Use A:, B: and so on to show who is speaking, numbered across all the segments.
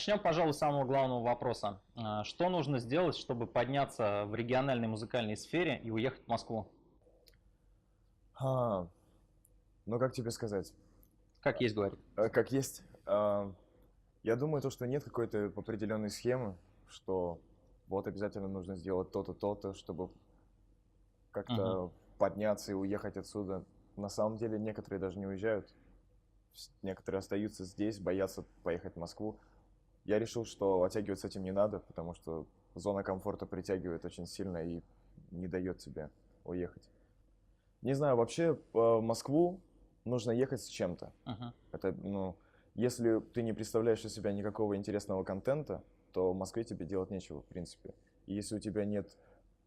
A: Начнем, пожалуй, с самого главного вопроса. Что нужно сделать, чтобы подняться в региональной музыкальной сфере и уехать в Москву?
B: А, ну, как тебе сказать?
A: Как есть говорить.
B: Как есть. Я думаю, то, что нет какой-то определенной схемы, что вот обязательно нужно сделать то-то, то-то, чтобы
A: Мгм.
B: как-то подняться и уехать отсюда. На самом деле некоторые даже не уезжают. Некоторые остаются здесь, боятся поехать в Москву. Я решил, что оттягивать с этим не надо, потому что зона комфорта притягивает очень сильно и не дает тебе уехать. Не знаю, вообще в Москву нужно ехать с чем-то.
A: Мгм.
B: Это, ну, если ты не представляешь из себя никакого интересного контента, то в Москве тебе делать нечего, в принципе. И если у тебя нет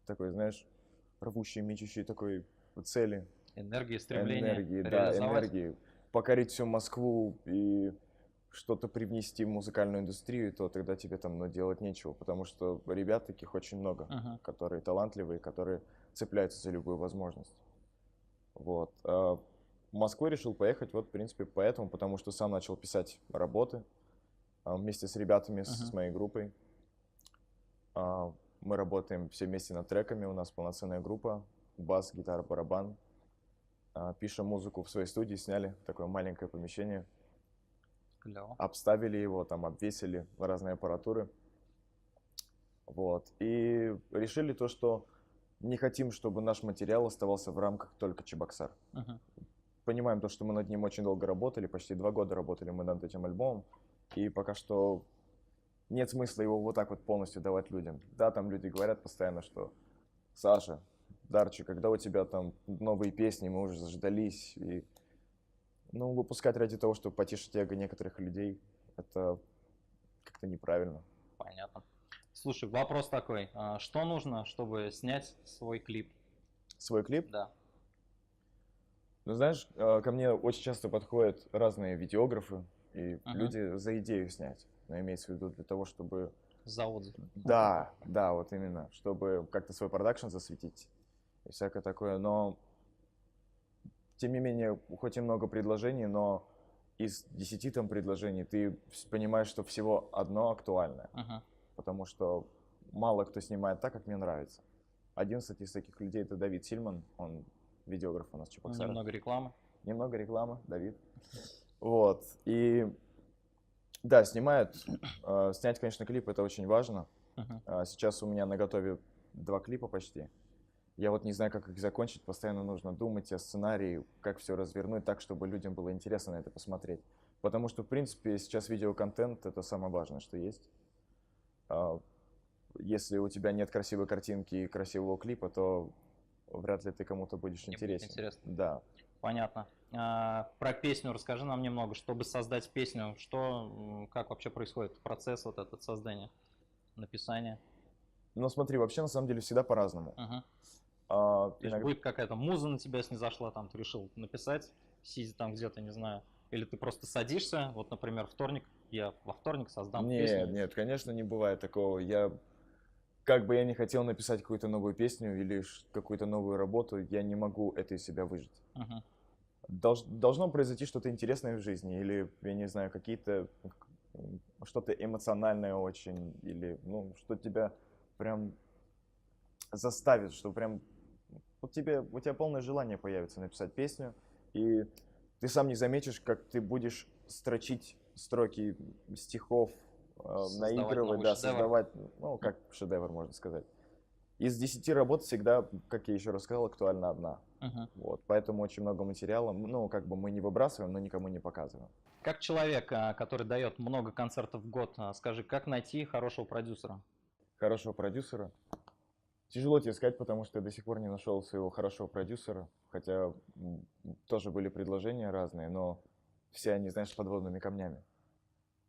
B: такой, знаешь, рвущей, мечущей такой цели,
A: Энергия, стремление
B: энергии, да,
A: реализовать.
B: энергии, покорить всю Москву и что-то привнести в музыкальную индустрию, то тогда тебе там, ну, делать нечего, потому что ребят таких очень много,
A: Мгм.
B: которые талантливые, которые цепляются за любую возможность. Вот. В Москву решил поехать, вот, в принципе, поэтому, потому что сам начал писать работы вместе с ребятами, с
A: Мгм.
B: моей группой. А, Мы работаем все вместе над треками, у нас полноценная группа, бас, гитара, барабан. Пишем музыку в своей студии, сняли такое маленькое помещение,
A: Клево.
B: обставили его, там, обвесили разные аппаратуры. Вот. И решили то, что не хотим, чтобы наш материал оставался в рамках только Чебоксар.
A: Мгм.
B: Понимаем то, что мы над ним очень долго работали, почти 2 года работали мы над этим альбомом, и пока что нет смысла его вот так вот полностью давать людям. Да, там люди говорят постоянно, что Саша, Дарчи, когда у тебя там новые песни, мы уже заждались, и ну, выпускать ради того, чтобы потешить эго некоторых людей, это как-то неправильно.
A: Понятно. Слушай, вопрос такой. Что нужно, чтобы снять свой клип?
B: Свой клип,
A: Да.
B: ну знаешь, ко мне очень часто подходят разные видеографы, и
A: Мгм.
B: люди за идею снять, но имеется в виду для того, чтобы
A: За отзыв.
B: да, да, вот именно, чтобы как-то свой продакшн засветить и всякое такое. Но, тем не менее, хоть и много предложений, но из 10 там предложений ты понимаешь, что всего одно актуальное,
A: Мгм.
B: потому что мало кто снимает так, как мне нравится. Один, кстати, из таких людей — это Давид Сильман, он видеограф у нас в
A: Ну,
B: Чебоксарах.
A: немного рекламы.
B: Немного рекламы, Давид. Вот, и да, снимает. Снять, конечно, клип — это очень важно.
A: Мгм.
B: Сейчас у меня на готове 2 клипа почти. Я вот не знаю, как их закончить, постоянно нужно думать о сценарии, как все развернуть так, чтобы людям было интересно на это посмотреть. Потому что, в принципе, сейчас видеоконтент — это самое важное, что есть. А, Если у тебя нет красивой картинки и красивого клипа, то вряд ли ты кому-то будешь
A: Не будет
B: интересен.
A: интересно.
B: Да.
A: Понятно. Про песню расскажи нам немного. Чтобы создать песню, как вообще происходит процесс вот этот создания, написания?
B: Но смотри, вообще на самом деле всегда по-разному.
A: Мгм. То есть
B: Иногда
A: будет какая-то муза на тебя снизошла, там ты решил написать, сидя там где-то, не знаю, или ты просто садишься, вот, например, вторник, я во вторник создам
B: нет,
A: песню.
B: нет, конечно, не бывает такого. Как бы я не хотел написать какую-то новую песню или какую-то новую работу, я не могу это из себя выжить.
A: Мгм.
B: Должно произойти что-то интересное в жизни, или, я не знаю, что-то эмоциональное очень, или, ну, что тебя прям заставит, что прям у тебя полное желание появится написать песню, и ты сам не заметишь, как ты будешь строчить строки стихов,
A: Создавать
B: наигрывать,
A: новый
B: да,
A: шедевр.
B: создавать, ну, как шедевр, можно сказать. Из 10 работ всегда, как я еще рассказал, актуальна одна.
A: Мгм.
B: Вот, поэтому очень много материала, ну, как бы мы не выбрасываем, но никому не показываем.
A: Как человек, который дает много концертов в год, скажи, как найти хорошего продюсера?
B: Хорошего продюсера. Тяжело тебе сказать, потому что я до сих пор не нашел своего хорошего продюсера, хотя тоже были предложения разные, но все они, знаешь, с подводными камнями.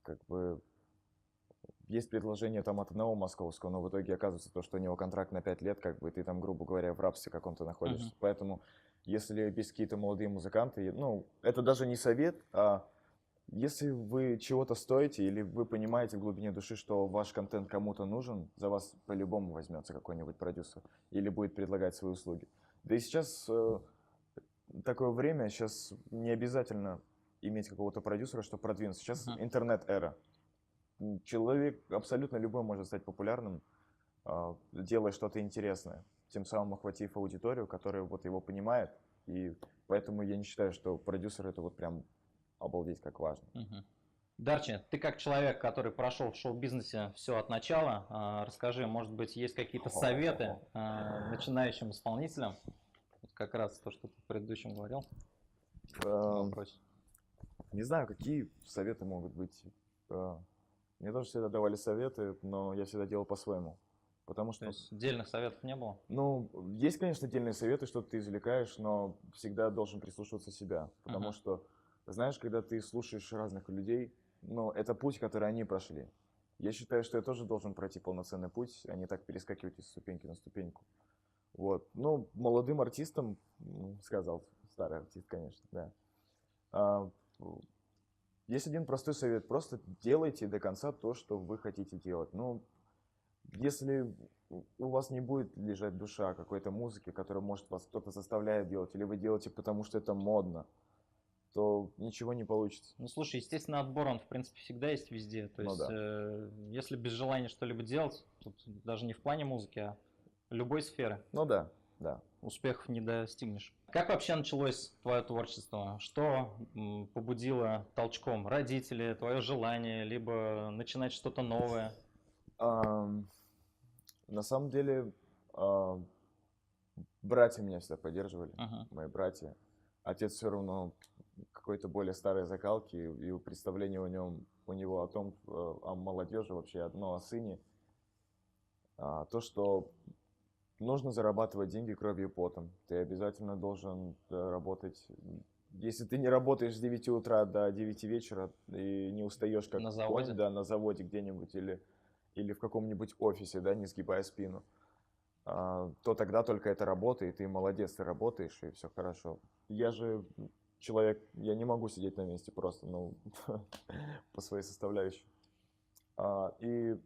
B: Как бы есть предложение там от одного московского, но в итоге оказывается то, что у него контракт на 5 лет, как бы ты там, грубо говоря, в рабстве каком-то
A: Мгм.
B: находишься. Поэтому, если есть какие-то молодые музыканты, ну, это даже не совет, а если вы чего-то стоите или вы понимаете в глубине души, что ваш контент кому-то нужен, за вас по-любому возьмется какой-нибудь продюсер или будет предлагать свои услуги. Да и сейчас такое время, сейчас не обязательно иметь какого-то продюсера, чтобы продвинуться. Сейчас
A: Мгм.
B: интернет-эра. человек абсолютно любой может стать популярным, делая что-то интересное, тем самым охватив аудиторию, которая вот его понимает. И поэтому я не считаю, что продюсер это вот прям обалдеть как важно.
A: Дарчи, ты как человек, который прошел в шоу-бизнесе все от начала, расскажи, может быть, есть какие-то советы начинающим исполнителям? Вот как раз то, что ты в предыдущем говорил.
B: Не знаю, какие советы могут быть. Мне тоже всегда давали советы, но я всегда делал по-своему. Потому что...
A: То есть отдельных советов не было?
B: Ну, есть, конечно, отдельные советы, что ты извлекаешь, но всегда должен прислушиваться себя. Потому что, знаешь, когда ты слушаешь разных людей, ну, это путь, который они прошли. Я считаю, что я тоже должен пройти полноценный путь, а не так перескакивать из ступеньки на ступеньку. Вот. Ну, молодым артистам, сказал старый артист, конечно, да. Есть один простой совет. Просто делайте до конца то, что вы хотите делать. Ну, если у вас не будет лежать душа какой-то музыки, которая, может, вас кто-то заставляет делать, или вы делаете, потому что это модно, то ничего не получится.
A: Ну, слушай, естественно, отбор, он, в принципе, всегда есть везде. То есть, если без желания что-либо делать, тут даже не в плане музыки, а любой сферы.
B: Ну да, да.
A: Успехов не достигнешь. Как вообще началось твое творчество? Что побудило толчком? Родители, твое желание, либо начинать что-то новое?
B: На самом деле, братья меня всегда поддерживали, мои братья. Отец все равно какой-то более старой закалки, и представление у него о том, о молодежи вообще, одно о сыне. То, что нужно зарабатывать деньги кровью и потом. Ты обязательно должен работать. Если ты не работаешь с 9 утра до 9 вечера и не устаешь как
A: на заводе,
B: конь, да, на заводе где-нибудь или в каком-нибудь офисе, да, не сгибая спину, то тогда только это работает, и ты молодец, ты работаешь, и все хорошо. Я же человек, я не могу сидеть на месте просто, ну, по своей составляющей. И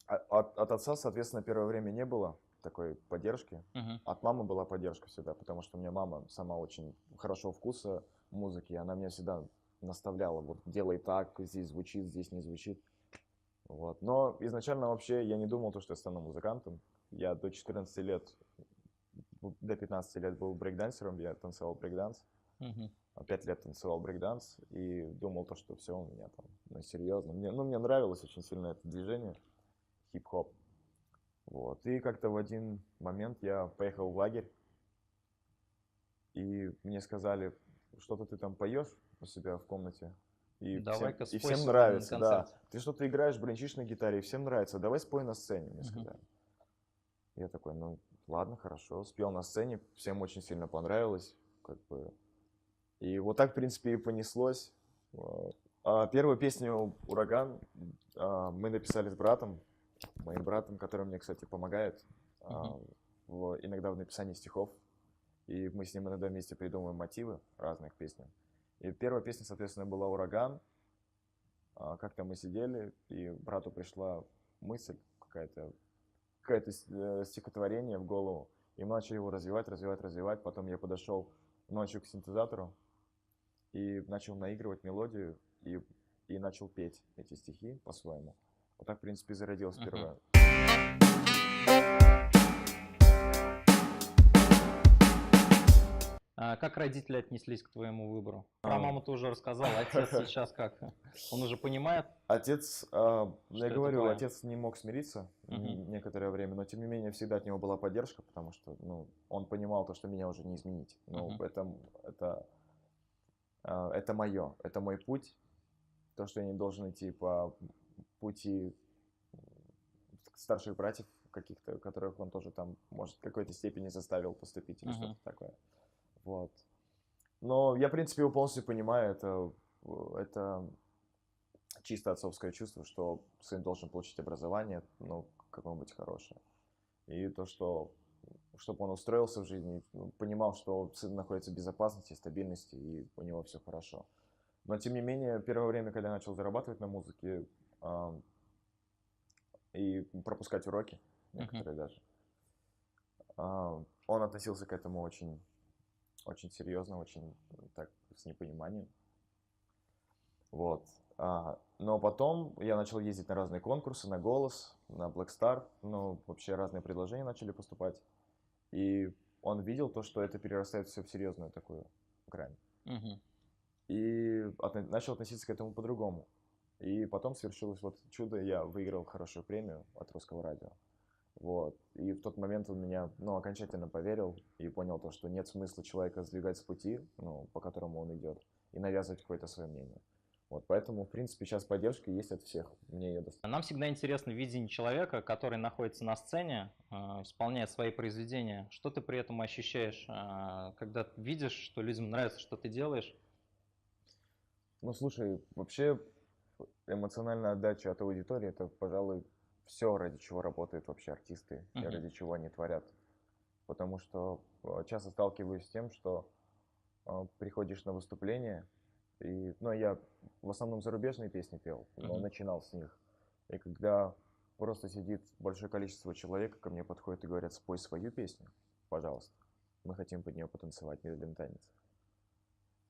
B: от отца, соответственно, первое время не было такой поддержки. От мамы была поддержка всегда, потому что у меня мама сама очень хорошего вкуса музыки, и она меня всегда наставляла, вот делай так, здесь звучит, здесь не звучит. Вот. Но изначально вообще я не думал, что я стану музыкантом. Я до 14 лет, до 15 лет был брейкдансером, я танцевал брейкданс. 5 лет танцевал брейкданс и думал, что все у меня там, ну, серьезно. Мне нравилось очень сильно это движение, хип-хоп. Вот. И как-то в один момент я поехал в лагерь, и мне сказали, что-то ты там поешь у себя в комнате, и всем нравится, да. Ты что-то играешь, бренчишь на гитаре, и всем нравится, давай спой на сцене, мне сказали. Я такой, ну ладно, хорошо, спел на сцене, всем очень сильно понравилось, как бы. И вот так, в принципе, и понеслось. Первую песню «Ураган» мы написали с братом, моим братом, который мне, кстати, помогает иногда в написании стихов. И мы с ним иногда вместе придумываем мотивы разных песен. И первая песня, соответственно, была «Ураган». Как-то мы сидели, и брату пришла мысль, какое-то стихотворение в голову. И мы начали его развивать. Потом я подошел ночью к синтезатору и начал наигрывать мелодию, и начал петь эти стихи по-своему. Вот так, в принципе, зародилась первая.
A: Как родители отнеслись к твоему выбору? Про маму ты уже рассказал, отец сейчас как? Он уже понимает?
B: Отец, я говорю, отец не мог смириться некоторое время, но тем не менее всегда от него была поддержка, потому что он понимал то, что меня уже не изменить. Это мое, это мой путь, то, что я не должен идти по пути старших братьев каких-то, которых он тоже там, может, в какой-то степени заставил поступить или что-то такое. Вот. Но я, в принципе, его полностью понимаю. Это чисто отцовское чувство, что сын должен получить образование, какое-нибудь хорошее. И то, что чтобы он устроился в жизни, понимал, что сын находится в безопасности, стабильности, и у него все хорошо. Но, тем не менее, первое время, когда я начал зарабатывать на музыке и пропускать уроки, некоторые даже, он относился к этому очень, очень серьезно, очень так, с непониманием. Вот. Но потом я начал ездить на разные конкурсы, на «Голос», на Black Star, ну, вообще разные предложения начали поступать. И он видел то, что это перерастает все в серьезную такую грань.
A: Мгм.
B: И начал относиться к этому по-другому. И потом свершилось вот чудо, я выиграл хорошую премию от Русского радио. Вот. И в тот момент он меня, ну, окончательно поверил и понял то, что нет смысла человека сдвигать с пути, ну, по которому он идет, и навязывать какое-то свое мнение. Вот, поэтому, в принципе, сейчас поддержка есть от всех. Мне ее достаточно.
A: Нам всегда интересно видение человека, который находится на сцене, исполняет свои произведения. Что ты при этом ощущаешь, когда ты видишь, что людям нравится, что ты делаешь?
B: Ну, слушай, вообще эмоциональная отдача от аудитории — это, пожалуй, все, ради чего работают вообще артисты и
A: Мгм.
B: ради чего они творят. Потому что часто сталкиваюсь с тем, что приходишь на выступление, и, ну, я в основном зарубежные песни пел, но
A: Мгм.
B: начинал с них. И когда просто сидит большое количество человек, ко мне подходит и говорят: спой свою песню, пожалуйста, мы хотим под нее потанцевать, медленный танец.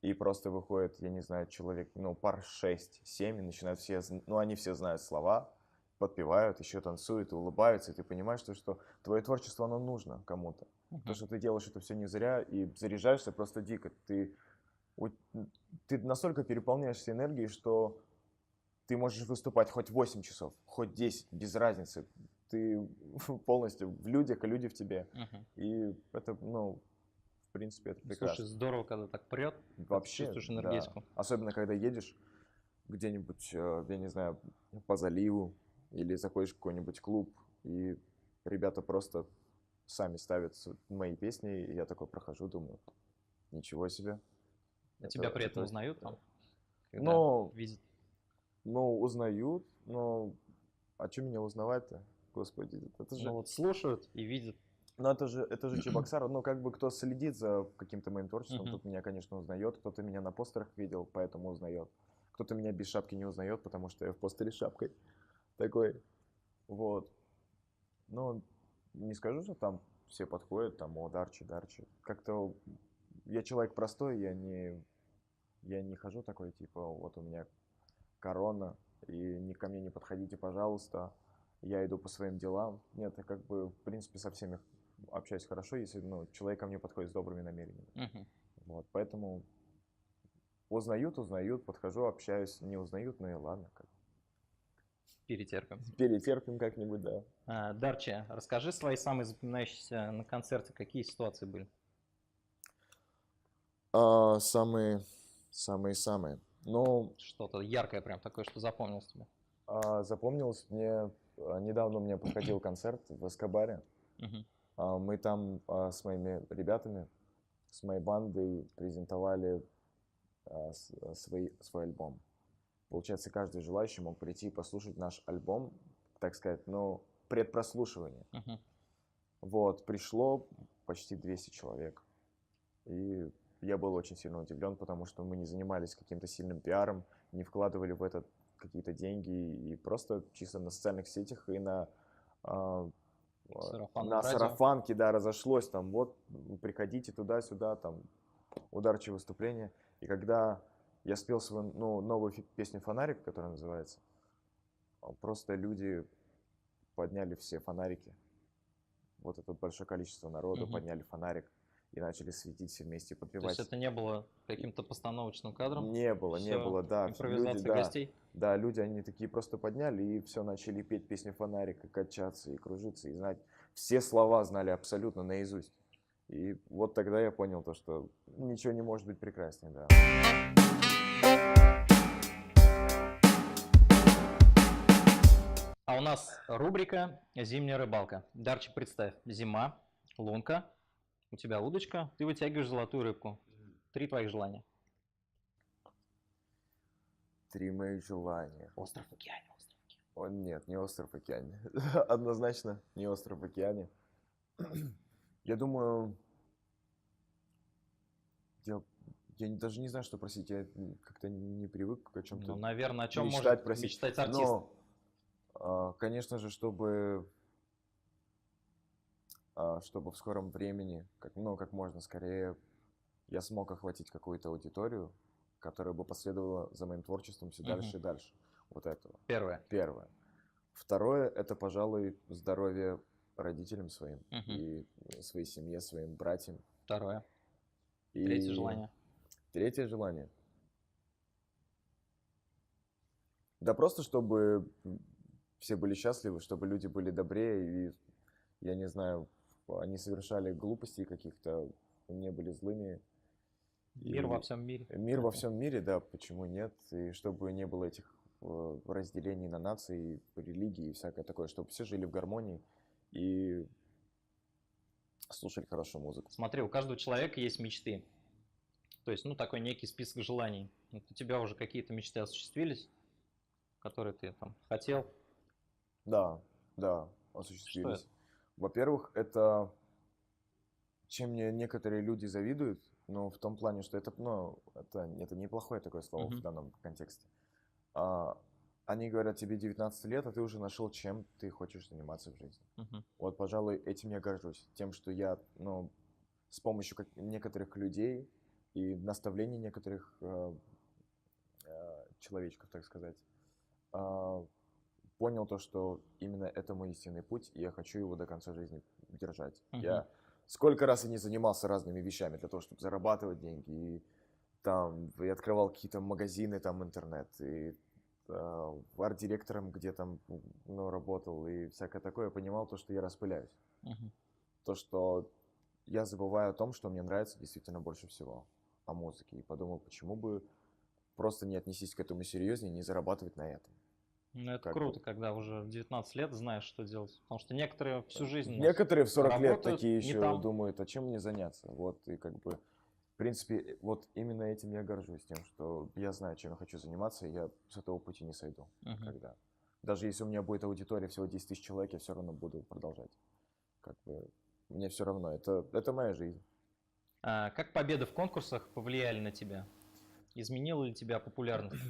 B: И просто выходит, я не знаю, человек, ну, пар 6-7, и начинают все, ну, они все знают слова, подпевают, еще танцуют и улыбаются, и ты понимаешь, что твое творчество, оно нужно кому-то. То,
A: Мгм.
B: что ты делаешь это все не зря, и заряжаешься просто дико. У- ты настолько переполняешься энергией, что ты можешь выступать хоть 8 часов, хоть 10, без разницы. Ты полностью в людях, а люди в тебе.
A: Мгм.
B: И это, ну, в принципе, это
A: Ну, слушай,
B: прекрасно.
A: здорово, когда так прет, когда ты
B: Вообще,
A: чувствуешь
B: да.
A: энергетику.
B: Особенно, когда едешь где-нибудь, я не знаю, по заливу, или заходишь в какой-нибудь клуб, и ребята просто сами ставят мои песни, и я такой прохожу, думаю, ничего себе.
A: А тебя при этом
B: Это,
A: узнают там, когда
B: ну,
A: видят?
B: ну, узнают, но а что меня узнавать-то? Господи, это
A: Ну
B: же,
A: вот слушают и видят.
B: ну это же Чебоксар, ну как бы кто следит за каким-то моим творчеством,
A: Мгм.
B: тот меня, конечно, узнает, кто-то меня на постерах видел, поэтому узнает. Кто-то меня без шапки не узнает, потому что я в постере с шапкой такой, вот. Но не скажу, что там все подходят, там, о, Дарчи, Дарчи. Как-то я человек простой, я не хожу такой, типа, вот у меня корона, и ни ко мне не подходите, пожалуйста, я иду по своим делам. Нет, я как бы, в принципе, со всеми общаюсь хорошо, если, ну, человек ко мне подходит с добрыми намерениями.
A: Мгм.
B: Вот, поэтому узнают, подхожу, общаюсь, не узнают, ну и ладно, как.
A: Перетерпим.
B: Перетерпим как-нибудь, да.
A: Дарчи, расскажи свои самые запоминающиеся на концерте, какие ситуации были?
B: Самые-самые. Ну,
A: Что-то яркое прям такое, что запомнилось тебе?
B: запомнилось мне, недавно у меня проходил концерт в Эскобаре.
A: Мгм.
B: Мы там с моими ребятами, с моей бандой презентовали свой альбом. Получается, каждый желающий мог прийти и послушать наш альбом, так сказать, ну, предпрослушивание.
A: Мгм.
B: Вот, пришло почти 200 человек. И я был очень сильно удивлен, потому что мы не занимались каким-то сильным пиаром, не вкладывали в это какие-то деньги, и просто чисто на социальных сетях и а,
A: Сарафанное
B: на
A: радио.
B: сарафанке, да, разошлось, там, вот, приходите туда-сюда, там, ударчивое выступление. И когда я спел свою, ну, новую песню «Фонарик», которая называется, просто люди подняли все фонарики. Вот это большое количество народу
A: Мгм.
B: подняли фонарик и начали светить все вместе,
A: То есть
B: подпевать.
A: это не было каким-то постановочным кадром?
B: Не
A: Все
B: было, да. Люди,
A: импровизация
B: да,
A: гостей?
B: да, люди, они такие просто подняли и все, начали петь песню «Фонарик», и качаться, и кружиться, и знать. Все слова знали абсолютно наизусть. И вот тогда я понял то, что ничего не может быть прекраснее, да.
A: А у нас рубрика «Зимняя рыбалка». Дарчи, представь, зима, лунка, у тебя удочка, ты вытягиваешь золотую рыбку. 3 твоих желания.
B: Три моих желания.
A: Остров в океане, остров в океане.
B: О, нет, не остров в океане. Однозначно не остров в океане. Я думаю, я, я даже не знаю, что просить. Я как-то не привык о
A: Ну,
B: чем-то
A: наверное, о чем
B: мечтать,
A: может
B: просить.
A: мечтать артист?
B: Но, конечно же, чтобы в скором времени, ну, как можно скорее, я смог охватить какую-то аудиторию, которая бы последовала за моим творчеством все
A: Мгм.
B: дальше и дальше. вот этого.
A: Первое.
B: Первое. Второе, это, пожалуй, здоровье родителям своим и своей семье, своим братьям.
A: Второе.
B: И
A: Третье желание.
B: Третье желание. Да просто, чтобы все были счастливы, чтобы люди были добрее, и, я не знаю, они совершали глупостей каких-то, не были злыми.
A: Мир во всем мире.
B: Мир во всем мире, да, почему нет? И чтобы не было этих разделений на нации, религии и всякое такое, чтобы все жили в гармонии и слушали хорошую музыку.
A: Смотри, у каждого человека есть мечты. То есть, ну, такой некий список желаний. Вот у тебя уже какие-то мечты осуществились, которые ты там хотел?
B: Да, осуществились.
A: Что это?
B: Во-первых, это чем мне некоторые люди завидуют, но в том плане, что это, ну, это неплохое такое слово в данном контексте. Они говорят, тебе 19 лет, а ты уже нашел, чем ты хочешь заниматься в жизни. Вот, пожалуй, этим я горжусь. Тем, что я, ну, с помощью некоторых людей и наставлений некоторых человечков, так сказать, понял то, что именно это мой истинный путь, и я хочу его до конца жизни держать. Я сколько раз я не занимался разными вещами для того, чтобы зарабатывать деньги, и там и открывал какие-то магазины, там интернет, и арт-директором где там, ну, работал, и всякое такое, я понимал то, что я распыляюсь. То, что я забываю о том, что мне нравится действительно больше всего, о музыке, и подумал, почему бы просто не отнестись к этому серьезнее, не зарабатывать на этом.
A: Ну, это круто, когда уже в 19 лет знаешь, что делать. Потому что некоторые всю жизнь
B: Некоторые в 40 лет
A: работают
B: такие
A: не
B: еще
A: там.
B: думают, а чем мне заняться. Вот, и как бы, в принципе, вот именно этим я горжусь, тем, что я знаю, чем я хочу заниматься, и я с этого пути не сойду никогда. Даже если у меня будет аудитория всего 10 тысяч человек, я все равно буду продолжать. Как бы, мне все равно, это моя жизнь.
A: Как победы в конкурсах повлияли на тебя? Изменила ли тебя популярность?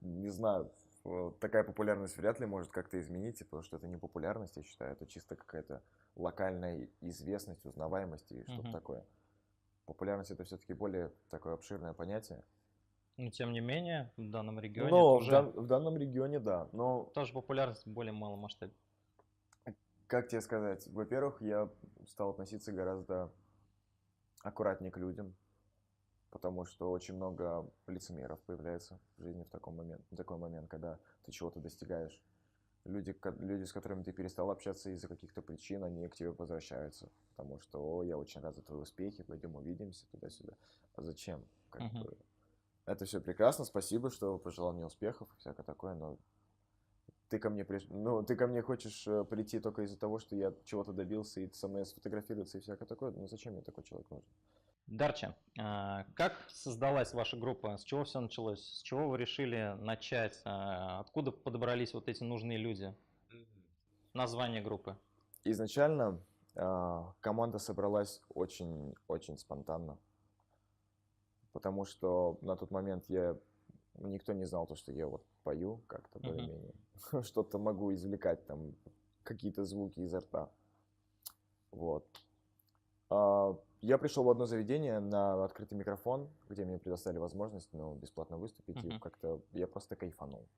B: Не знаю, такая популярность вряд ли может как-то изменить, потому что это не популярность, я считаю, это чисто какая-то локальная известность, узнаваемость и что-то такое. Популярность это все-таки более такое обширное понятие.
A: Но тем не менее, в данном регионе
B: Но
A: это уже
B: в данном регионе, да. Но
A: тоже популярность в более малом масштабе.
B: как тебе сказать, во-первых, я стал относиться гораздо аккуратнее к людям, потому что очень много лицемеров появляется в жизни в такой момент, когда ты чего-то достигаешь. Люди, с которыми ты перестал общаться из-за каких-то причин, они к тебе возвращаются. Потому что, о, я очень рад за твои успехи, пойдем увидимся, туда-сюда. А зачем? Это все прекрасно, спасибо, что пожелал мне успехов и всякое такое, но ты ко мне хочешь прийти только из-за того, что я чего-то добился, и со мной сфотографироваться и всякое такое. Ну зачем мне такой человек нужен?
A: Дарча, как создалась ваша группа? С чего все началось? С чего вы решили начать? Откуда подобрались вот эти нужные люди? Название группы?
B: Изначально команда собралась очень спонтанно, потому что на тот момент никто не знал то, что я вот пою как-то более-менее, что-то могу извлекать, там какие-то звуки изо рта. Вот. Я пришел в одно заведение на открытый микрофон, где мне предоставили возможность, ну, бесплатно выступить, и как-то я просто кайфанул.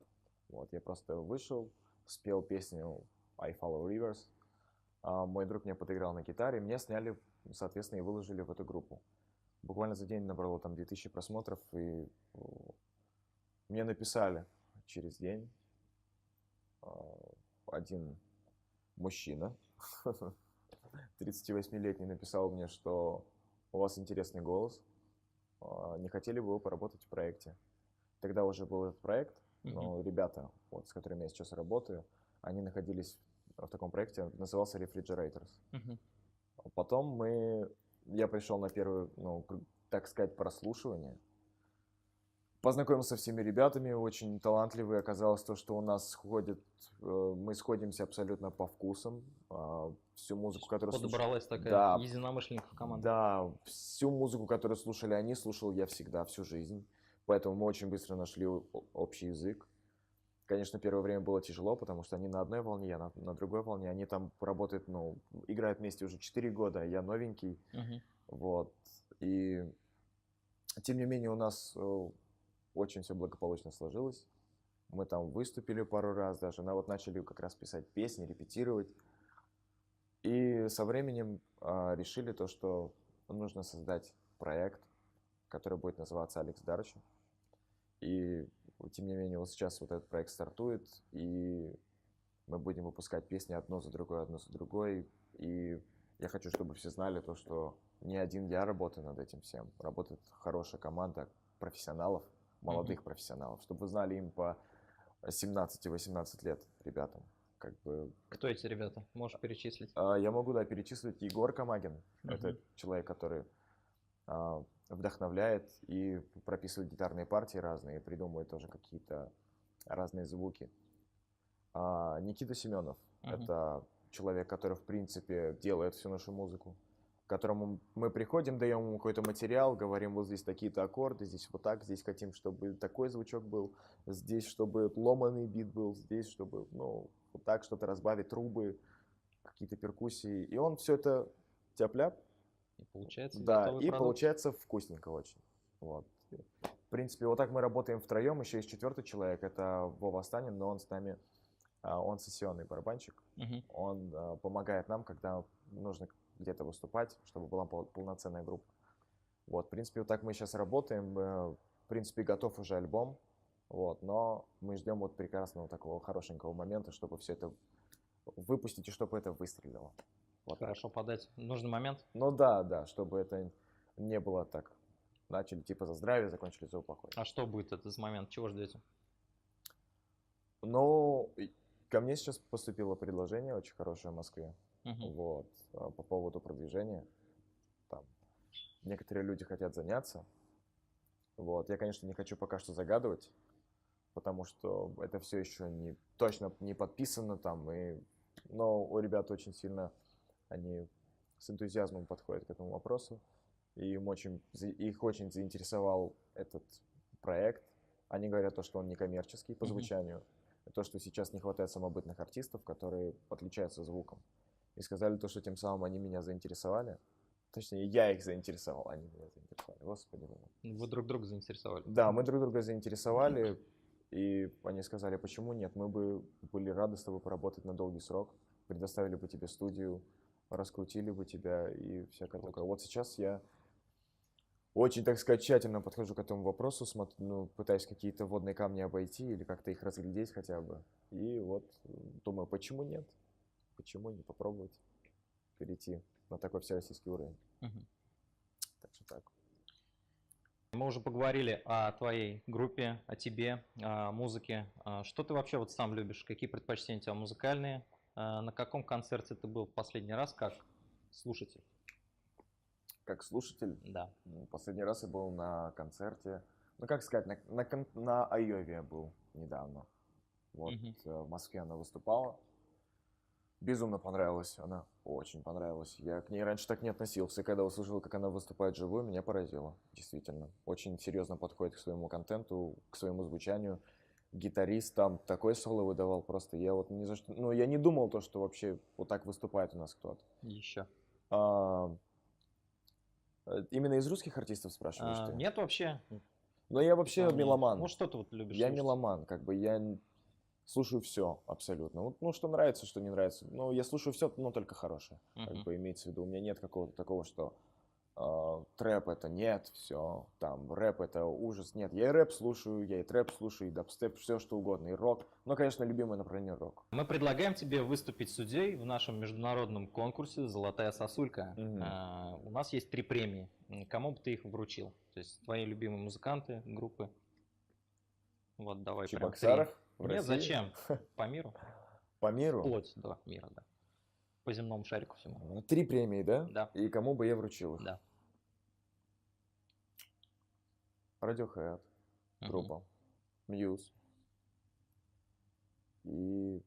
B: Вот, я просто вышел, спел песню I Follow Rivers. Мой друг мне подыграл на гитаре, меня сняли, соответственно, и выложили в эту группу. Буквально за день набрало там 2000 просмотров, и мне написали через день один мужчина, 38-летний, написал мне, что у вас интересный голос, не хотели бы вы поработать в проекте. Тогда уже был этот проект, но ребята, вот, с которыми я сейчас работаю, они находились в таком проекте, назывался Refrigerators. Потом я пришел на первое, ну, так сказать, прослушивание, познакомился со всеми ребятами, очень талантливые. Оказалось то, что у нас мы сходимся абсолютно по вкусам. Всю музыку, которую
A: подобралась такая единомышленников команда.
B: Да, всю музыку, которую слушали они, слушал я всегда, всю жизнь. Поэтому мы очень быстро нашли общий язык. Конечно, первое время было тяжело, потому что они на одной волне, я на другой волне. Они там работают, ну, играют вместе уже 4 года, я новенький. Вот. И тем не менее у нас очень все благополучно сложилось. Мы там выступили пару раз даже, вот начали как раз писать песни, репетировать. И со временем решили то, что нужно создать проект, который будет называться Алекс Дарчи. И тем не менее, вот сейчас вот этот проект стартует, и мы будем выпускать песни одну за другой. И я хочу, чтобы все знали то, что не один я работаю над этим всем. Работает хорошая команда профессионалов, молодых профессионалов, чтобы вы знали, им по 17-18 лет ребятам. Как бы...
A: Кто эти ребята? Можешь перечислить?
B: Я могу, да, перечислить. Егор Камагин. Это человек, который вдохновляет и прописывает гитарные партии разные, придумывает тоже какие-то разные звуки. Никита Семенов. Это человек, который, в принципе, делает всю нашу музыку, к которому мы приходим, даем ему какой-то материал, говорим, вот здесь такие-то аккорды, здесь вот так, здесь хотим, чтобы такой звучок был, здесь, чтобы ломаный бит был, здесь, чтобы, ну, вот так что-то разбавить, трубы, какие-то перкуссии. И он все это тяп-ляп.
A: И получается,
B: да, и
A: продукт.
B: получается вкусненько очень. Вот. В принципе, вот так мы работаем втроем, еще есть четвертый человек, это Вова Станин, но он с нами, он сессионный барабанщик. Он помогает нам, когда нужно где-то выступать, чтобы была полноценная группа. Вот, в принципе, вот так мы сейчас работаем. В принципе, готов уже альбом. Вот, но мы ждем вот прекрасного такого хорошенького момента, чтобы все это выпустить и чтобы это выстрелило. Вот
A: Хорошо
B: так.
A: подать нужный момент.
B: Ну да, чтобы это не было так. Начали типа за здравие, закончили за упокой.
A: А что будет этот момент? Чего ждете?
B: Ну, ко мне сейчас поступило предложение очень хорошее в Москве. Вот, по поводу продвижения. Там некоторые люди хотят заняться. Вот, я, конечно, не хочу пока что загадывать, потому что это все еще не точно не подписано там, но у ребят очень сильно они с энтузиазмом подходят к этому вопросу, и их очень заинтересовал этот проект. Они говорят то, что он некоммерческий по звучанию, то, что сейчас не хватает самобытных артистов, которые отличаются звуком. И сказали то, что тем самым они меня заинтересовали. Точнее, я их заинтересовал, они меня заинтересовали. Господи.
A: Вы друг друга заинтересовали?
B: Да, мы друг друга заинтересовали, и они сказали, почему нет, мы бы были рады с тобой поработать на долгий срок, предоставили бы тебе студию, раскрутили бы тебя и всякое такое. Вот сейчас я очень, так сказать, тщательно подхожу к этому вопросу, пытаюсь какие-то водные камни обойти или как-то их разглядеть хотя бы. И вот думаю, почему нет? Почему не попробовать перейти на такой всероссийский уровень? Так что так.
A: Мы уже поговорили о твоей группе, о тебе, о музыке. Что ты вообще вот сам любишь? Какие предпочтения у тебя музыкальные? На каком концерте ты был в последний раз как слушатель?
B: Как слушатель?
A: Да.
B: Последний раз я был на концерте, ну как сказать, на Айове я был недавно. Вот в Москве она выступала. Безумно понравилась, она очень понравилась. Я к ней раньше так не относился. Когда услышал, как она выступает живую, меня поразило. Действительно. Очень серьезно подходит к своему контенту, к своему звучанию. Гитарист там такой соло выдавал просто. Я вот ни за что... Ну, я не думал то, что вообще вот так выступает у нас кто-то.
A: Еще.
B: Именно из русских артистов спрашиваешь ты?
A: Нет вообще.
B: Но я вообще меломан.
A: Ну, что ты вот любишь
B: Я
A: слушать?
B: меломан, как бы я слушаю все абсолютно. Ну, что нравится, что не нравится. Ну, я слушаю все, но только хорошее. Как бы имеется в виду, у меня нет какого-то такого, что трэп это нет, все, там, рэп это ужас. Нет, я и рэп слушаю, я и трэп слушаю, и дабстеп, все что угодно, и рок. Но, конечно, любимое направление рок.
A: Мы предлагаем тебе выступить судьей в нашем международном конкурсе «Золотая сосулька». У нас есть 3 премии. Кому бы ты их вручил? То есть твои любимые музыканты, группы. Вот, давай прям 3.
B: Чебоксарах?
A: Нет, зачем? По миру?
B: По миру?
A: Вплоть до мира, да. По земному шарику всему.
B: 3 премии, да?
A: Да.
B: И кому бы я вручил их?
A: Да.
B: Radiohead, группа, Muse. И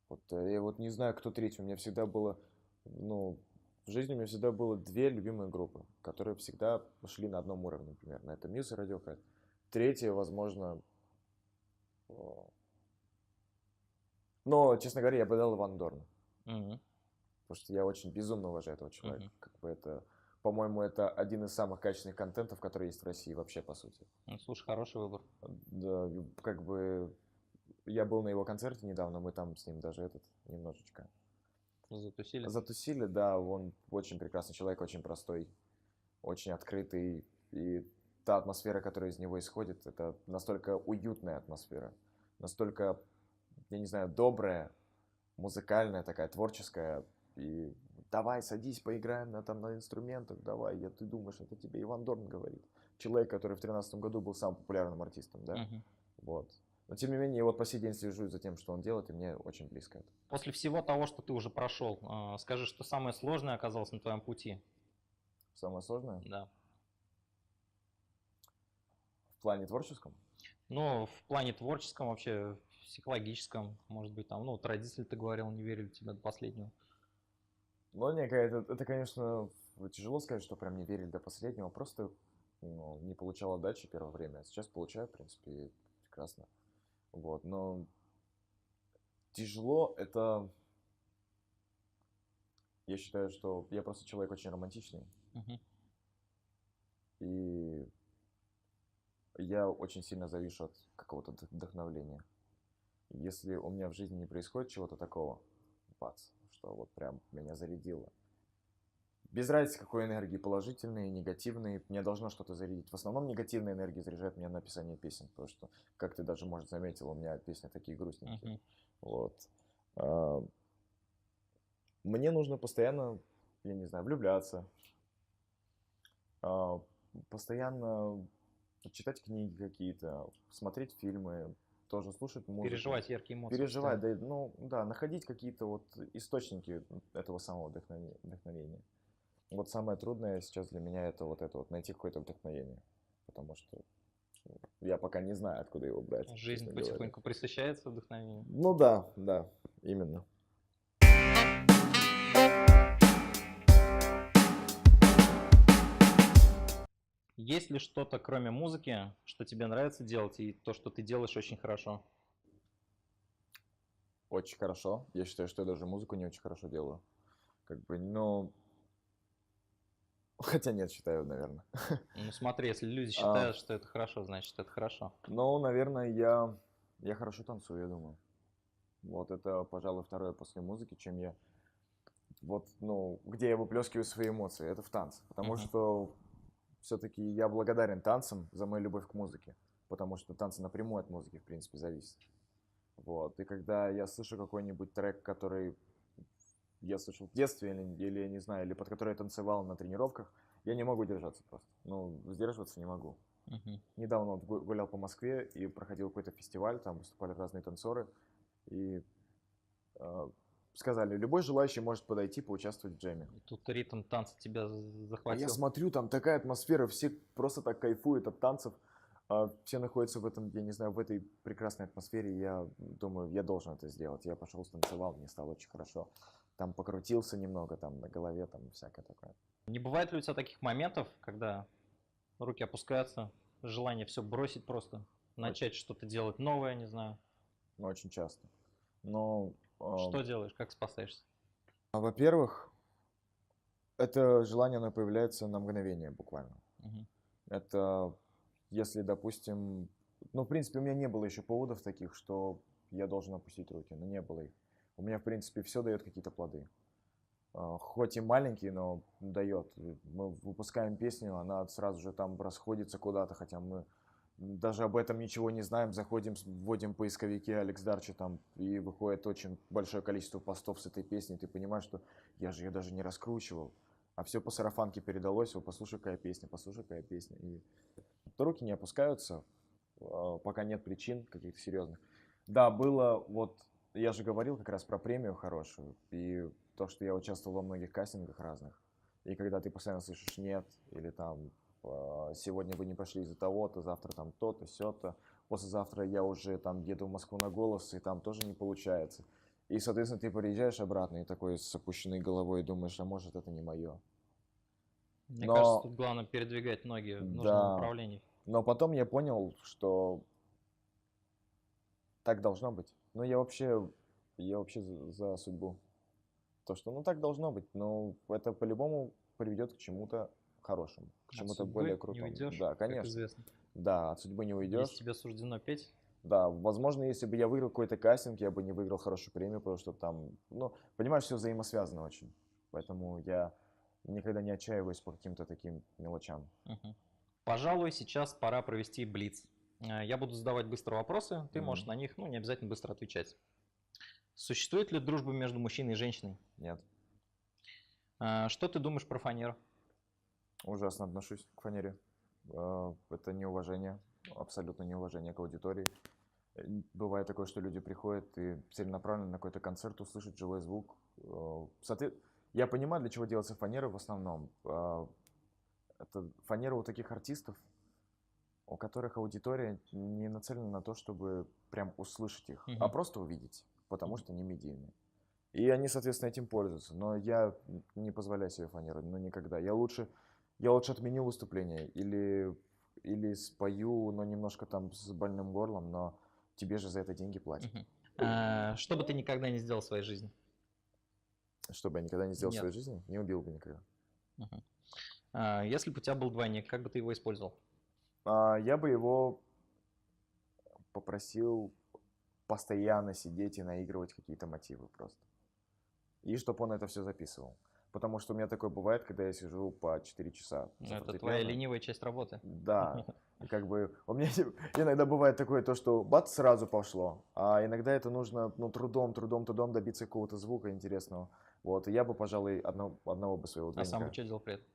B: вот я вот не знаю, кто третий. У меня всегда было, в жизни у меня всегда было 2 любимые группы, которые всегда шли на одном уровне примерно. Это Muse и Radiohead. Третья, возможно... Но, честно говоря, я бы дал Ван Дорн. Потому что я очень безумно уважаю этого человека. Как бы это По-моему, это один из самых качественных контентов, которые есть в России вообще, по сути.
A: Ну, слушай, хороший выбор.
B: Да, как бы я был на его концерте недавно, мы там с ним даже немножечко
A: Затусили.
B: затусили, да, он очень прекрасный человек, очень простой, очень открытый, и та атмосфера, которая из него исходит, это настолько уютная атмосфера, настолько, я не знаю, добрая, музыкальная такая, творческая, и давай, садись, поиграем на инструментах, давай, ты думаешь, это тебе Иван Дорн говорит. Человек, который в 2013 году был самым популярным артистом, да,
A: Мгм.
B: вот. Но тем не менее, я вот по сей день слежу за тем, что он делает, и мне очень близко это.
A: После всего того, что ты уже прошел, скажи, что самое сложное оказалось на твоем пути?
B: Самое сложное
A: Да.
B: в плане творческом?
A: Ну, в плане творческом, вообще психологическом, может быть, там, ну, вот родители, ты говорил, не верили в тебя до последнего.
B: Ну, не, это, конечно, тяжело сказать, что прям не верили до последнего, просто ну, не получал отдачи первое время, а сейчас получаю, в принципе, и прекрасно. Вот, но тяжело это, я считаю, что я просто человек очень романтичный,
A: Мгм.
B: и я очень сильно завишу от какого-то вдохновления. Если у меня в жизни не происходит чего-то такого, бац, что вот прям меня зарядило. Без разницы, какой энергии, положительной, негативной, мне должно что-то зарядить. В основном негативная энергия заряжает меня на написание песен, потому что, как ты даже, может, заметил, у меня песни такие грустненькие.
A: Мгм.
B: Вот. А, Мне нужно постоянно, я не знаю, влюбляться, а, постоянно читать книги какие-то, смотреть фильмы, тоже слушать музыку.
A: Переживать яркие эмоции
B: Переживать,
A: постоянно.
B: да, ну, да, находить какие-то вот источники этого самого вдохновения. Вот самое трудное сейчас для меня это вот найти какое-то вдохновение, потому что я пока не знаю, откуда его брать,
A: Жизнь
B: честно говоря.
A: потихоньку пресыщается вдохновением.
B: Ну да, да, именно.
A: Есть ли что-то, кроме музыки, что тебе нравится делать, и то, что ты делаешь очень хорошо?
B: Очень хорошо. Я считаю, что я даже музыку не очень хорошо делаю. Как бы, ну, хотя нет, считаю, наверное.
A: Ну, смотри, если люди
B: А,
A: считают, что это хорошо, значит, это хорошо.
B: Ну, наверное, я хорошо танцую, я думаю. Вот это, пожалуй, второе после музыки, чем я вот, ну, где я выплескиваю свои эмоции, это в танце. Потому
A: Мгм.
B: что все-таки я благодарен танцам за мою любовь к музыке. Потому что танцы напрямую от музыки, в принципе, зависят. Вот. И когда я слышу какой-нибудь трек, который я слышал в детстве, или я не знаю, или под который я танцевал на тренировках, я не могу держаться просто. Ну, сдерживаться не могу.
A: Мгм.
B: Недавно вот гулял по Москве и проходил какой-то фестиваль, там выступали разные танцоры. И э, сказали, любой желающий может подойти, поучаствовать в джеме.
A: И тут ритм танца тебя
B: А я
A: захватил.
B: смотрю, там такая атмосфера, все просто так кайфуют от танцев, все находятся в этом, я не знаю, в этой прекрасной атмосфере, и я думаю, я должен это сделать. Я пошел, станцевал, мне стало очень хорошо. Там покрутился немного, там на голове, там всякое такое.
A: Не бывает ли у тебя таких моментов, когда руки опускаются, желание все бросить просто,
B: Очень,
A: начать что-то делать новое, не знаю.
B: очень часто. Но,
A: Что делаешь, как спасаешься?
B: во-первых, это желание, оно появляется на мгновение буквально.
A: Мгм.
B: Это если, допустим, ну, в принципе, у меня не было еще поводов таких, что я должен опустить руки, но не было их. У меня, в принципе, все дает какие-то плоды. Хоть и маленький, но дает. Мы выпускаем песню, она сразу же там расходится куда-то, хотя мы даже об этом ничего не знаем. Заходим, вводим поисковики Алекс Дарчи там, и выходит очень большое количество постов с этой песней. Ты понимаешь, что я же ее даже не раскручивал. А все по сарафанке передалось, вот послушай, какая песня, послушай, какая песня. И руки не опускаются, пока нет причин каких-то серьезных. Да, было, вот, я же говорил как раз про премию хорошую, и то, что я участвовал во многих кастингах разных, и когда ты постоянно слышишь «нет», или там «сегодня вы не пошли из-за того-то, завтра там то-то, сё-то», послезавтра я уже там еду в Москву на голос, и там тоже не получается. И, соответственно, ты приезжаешь обратно и такой с опущенной головой думаешь, а может это не мое.
A: Мне кажется,
B: Но,
A: тут главное передвигать ноги в нужном
B: да,
A: направлении.
B: но потом я понял, что так должно быть. Ну, я вообще за судьбу. То, что, ну, так должно быть. Ну, это по-любому приведет к чему-то хорошему, к
A: От
B: чему-то
A: судьбы
B: более
A: не
B: крутому.
A: уйдешь,
B: Да,
A: как
B: конечно.
A: известно.
B: Да, от судьбы не
A: Если
B: уйдешь.
A: тебе суждено петь,
B: Да, возможно, если бы я выиграл какой-то кастинг, я бы не выиграл хорошую премию, потому что там, ну, понимаешь, все взаимосвязано очень. Поэтому я никогда не отчаиваюсь по каким-то таким мелочам.
A: мгм. Пожалуй, сейчас пора провести блиц. Я буду задавать быстро вопросы, ты можешь на них, ну, не обязательно быстро отвечать. Существует ли дружба между мужчиной и женщиной?
B: Нет,
A: Что ты думаешь про фанеру?
B: ужасно отношусь к фанере. Это неуважение, абсолютно неуважение к аудитории. Бывает такое, что люди приходят и целенаправленно на какой-то концерт услышать живой звук. Я понимаю, для чего делается фанера в основном. Это фанера у таких артистов, у которых аудитория не нацелена на то, чтобы прям услышать их, а
A: Мгм.
B: просто увидеть, потому что они медийные. И они, соответственно, этим пользуются. Но я не позволяю себе фанеру, ну никогда. Я лучше отменю выступление или спою, но немножко там с больным горлом, но тебе же за это деньги платят.
A: Мгм. Что бы ты никогда не сделал в своей жизни?
B: Что бы я никогда не сделал в
A: Нет.
B: своей жизни, не убил бы никогда.
A: Мгм. Если бы у тебя был двойник, как бы ты его использовал?
B: Я бы его попросил постоянно сидеть и наигрывать какие-то мотивы просто. И чтобы он это все записывал. Потому что у меня такое бывает, когда я сижу по 4 часа за
A: Это твоя
B: фортепиано.
A: ленивая часть работы.
B: Да, и как бы у меня иногда бывает такое то, что бац, сразу пошло, а иногда это нужно, ну, трудом добиться какого-то звука интересного. Вот, и я бы, пожалуй, одного бы своего
A: А сам бы
B: двойника.
A: что делал при этом?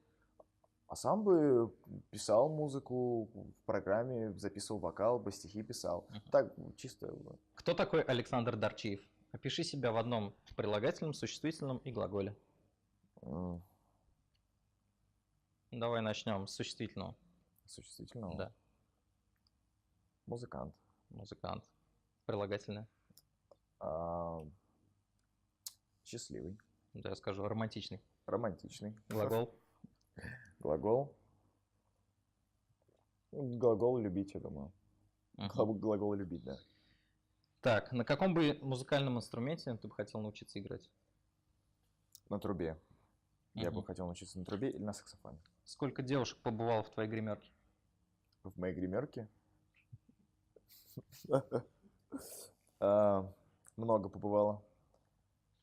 B: А сам бы писал музыку в программе, записывал вокал, бы стихи писал. Так, чисто.
A: Кто такой Александр Дарчиев? Опиши себя в одном прилагательном, существительном и глаголе.
B: м,
A: Давай начнем с существительного.
B: Существительного.
A: Да,
B: Музыкант.
A: музыкант. Прилагательное.
B: А, Счастливый.
A: Да, я скажу романтичный.
B: Романтичный.
A: Глагол.
B: Глагол. Глагол любить, я думаю.
A: Мгм.
B: Глагол любить, да.
A: Так, на каком бы музыкальном инструменте ты бы хотел научиться играть?
B: На трубе. Я бы
A: Мгм.
B: хотел научиться на трубе или на саксофоне.
A: Сколько девушек побывало в твоей гримерке?
B: В моей гримерке а, много побывало.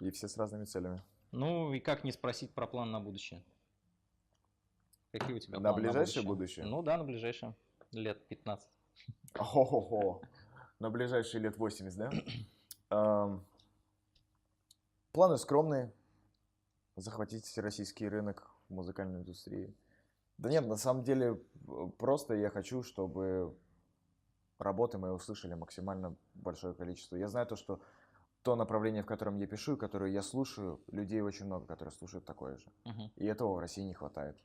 B: И все с разными целями.
A: Ну и как не спросить про план на будущее? Какие у тебя
B: На
A: планы на
B: ближайшее
A: будущее?
B: будущее?
A: Ну да, на ближайшее. Лет 15.
B: Хо-хо-хо. На ближайшие лет 80, да? Ам, Планы скромные. Захватить всероссийский рынок в музыкальной индустрии. Да нет, на самом деле, просто я хочу, чтобы работы мои услышали максимально большое количество. Я знаю то, что то направление, в котором я пишу, которое я слушаю, людей очень много, которые слушают такое же.
A: Мгм.
B: И этого в России не хватает.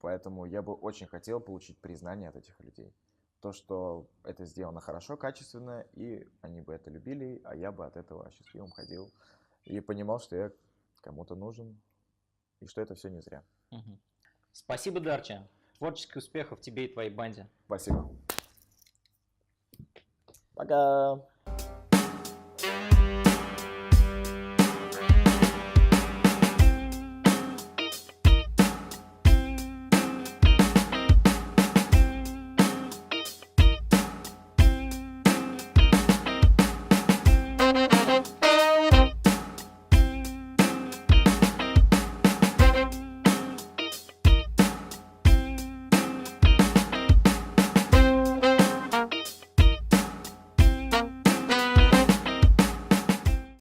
B: Поэтому я бы очень хотел получить признание от этих людей. То, что это сделано хорошо, качественно, и они бы это любили, а я бы от этого счастливым ходил. И понимал, что я кому-то нужен, и что это все не зря.
A: Мгм. Спасибо, Дарча. Творческих успехов тебе и твоей банде.
B: Спасибо. Пока.